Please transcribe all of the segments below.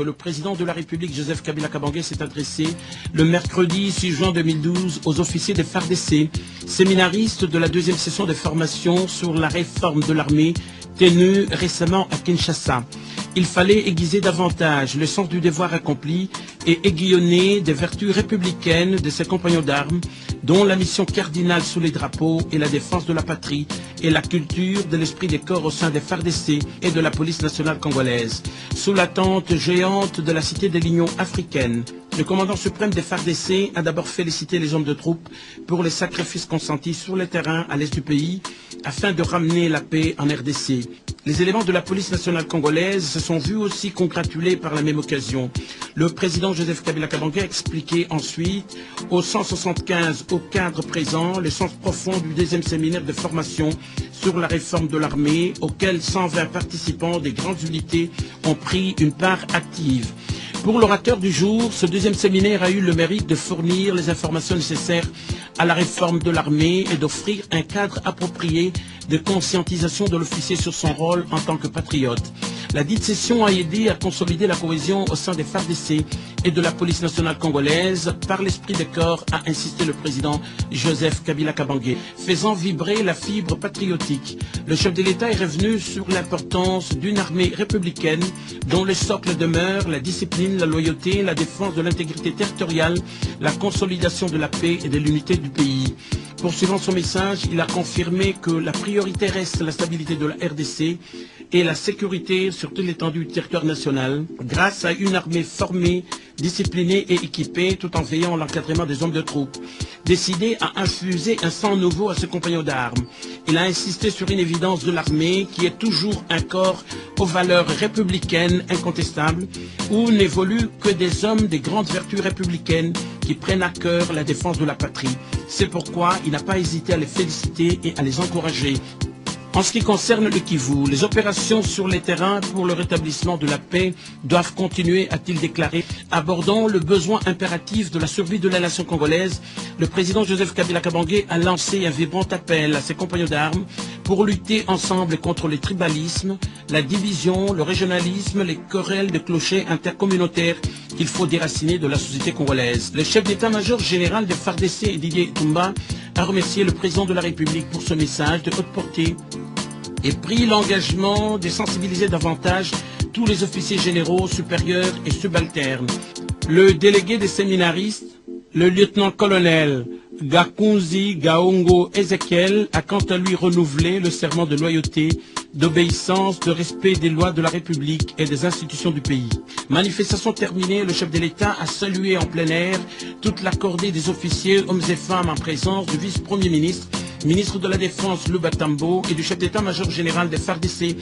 Le président de la République, Joseph Kabila Kabange, s'est adressé le mercredi 6 juin 2012 aux officiers des FARDC, séminaristes de la deuxième session de formation sur la réforme de l'armée tenue récemment à Kinshasa. Il fallait aiguiser davantage le sens du devoir accompli et aiguillonner des vertus républicaines de ses compagnons d'armes, dont la mission cardinale sous les drapeaux est la défense de la patrie et la culture de l'esprit des corps au sein des FARDC et de la police nationale congolaise. Sous l'attente géante de la Cité de l'Union africaine, le commandant suprême des FARDC a d'abord félicité les hommes de troupe pour les sacrifices consentis sur le terrain à l'est du pays afin de ramener la paix en RDC. Les éléments de la police nationale congolaise se sont vus aussi congratulés par la même occasion. Le président Joseph Kabila Kabange a expliqué ensuite aux 175 au cadre présent le sens profond du deuxième séminaire de formation sur la réforme de l'armée auquel 120 participants des grandes unités ont pris une part active. Pour l'orateur du jour, ce deuxième séminaire a eu le mérite de fournir les informations nécessaires à la réforme de l'armée et d'offrir un cadre approprié de conscientisation de l'officier sur son rôle en tant que patriote. La dite session a aidé à consolider la cohésion au sein des FARDC et de la police nationale congolaise par l'esprit de corps, a insisté le président Joseph Kabila Kabange, faisant vibrer la fibre patriotique. Le chef de l'État est revenu sur l'importance d'une armée républicaine dont le socle demeure la discipline, la loyauté, la défense de l'intégrité territoriale, la consolidation de la paix et de l'unité du pays. Poursuivant son message, il a confirmé que la priorité reste la stabilité de la RDC et la sécurité sur toute l'étendue du territoire national, grâce à une armée formée, disciplinée et équipée, tout en veillant à l'encadrement des hommes de troupes. Décidé à infuser un sang nouveau à ses compagnons d'armes, il a insisté sur une évidence de l'armée qui est toujours un corps aux valeurs républicaines incontestables, où n'évoluent que des hommes des grandes vertus républicaines qui prennent à cœur la défense de la patrie. C'est pourquoi il n'a pas hésité à les féliciter et à les encourager. En ce qui concerne le Kivu, les opérations sur les terrains pour le rétablissement de la paix doivent continuer, a-t-il déclaré. Abordant le besoin impératif de la survie de la nation congolaise, le président Joseph Kabila Kabange a lancé un vibrant appel à ses compagnons d'armes pour lutter ensemble contre le tribalisme, la division, le régionalisme, les querelles de clochers intercommunautaires qu'il faut déraciner de la société congolaise. Le chef d'état-major général des FARDC, Didier Itumba, a remercié le président de la République pour ce message de haute portée et pris l'engagement de sensibiliser davantage tous les officiers généraux, supérieurs et subalternes. Le délégué des séminaristes, le lieutenant-colonel Gakunzi Gaongo Ezekiel, a quant à lui renouvelé le serment de loyauté, d'obéissance, de respect des lois de la République et des institutions du pays. Manifestation terminée, le chef de l'État a salué en plein air toute la cordée des officiers, hommes et femmes en présence du vice-premier ministre, ministre de la Défense Luba Tambo et du chef d'état-major général des FARDC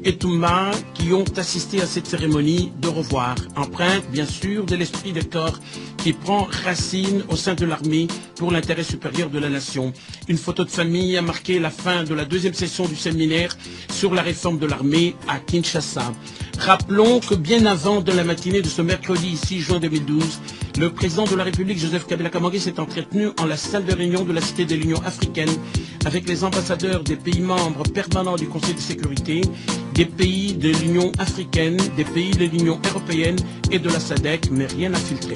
Etumba qui ont assisté à cette cérémonie de revoir, empreinte bien sûr de l'esprit de corps qui prend racine au sein de l'armée pour l'intérêt supérieur de la nation. Une photo de famille a marqué la fin de la deuxième session du séminaire sur la réforme de l'armée à Kinshasa. Rappelons que bien avant de la matinée de ce mercredi 6 juin 2012, le président de la République, Joseph Kabila Kabange, s'est entretenu en la salle de réunion de la Cité de l'Union africaine avec les ambassadeurs des pays membres permanents du Conseil de sécurité, des pays de l'Union africaine, des pays de l'Union européenne et de la SADC, mais rien n'a filtré.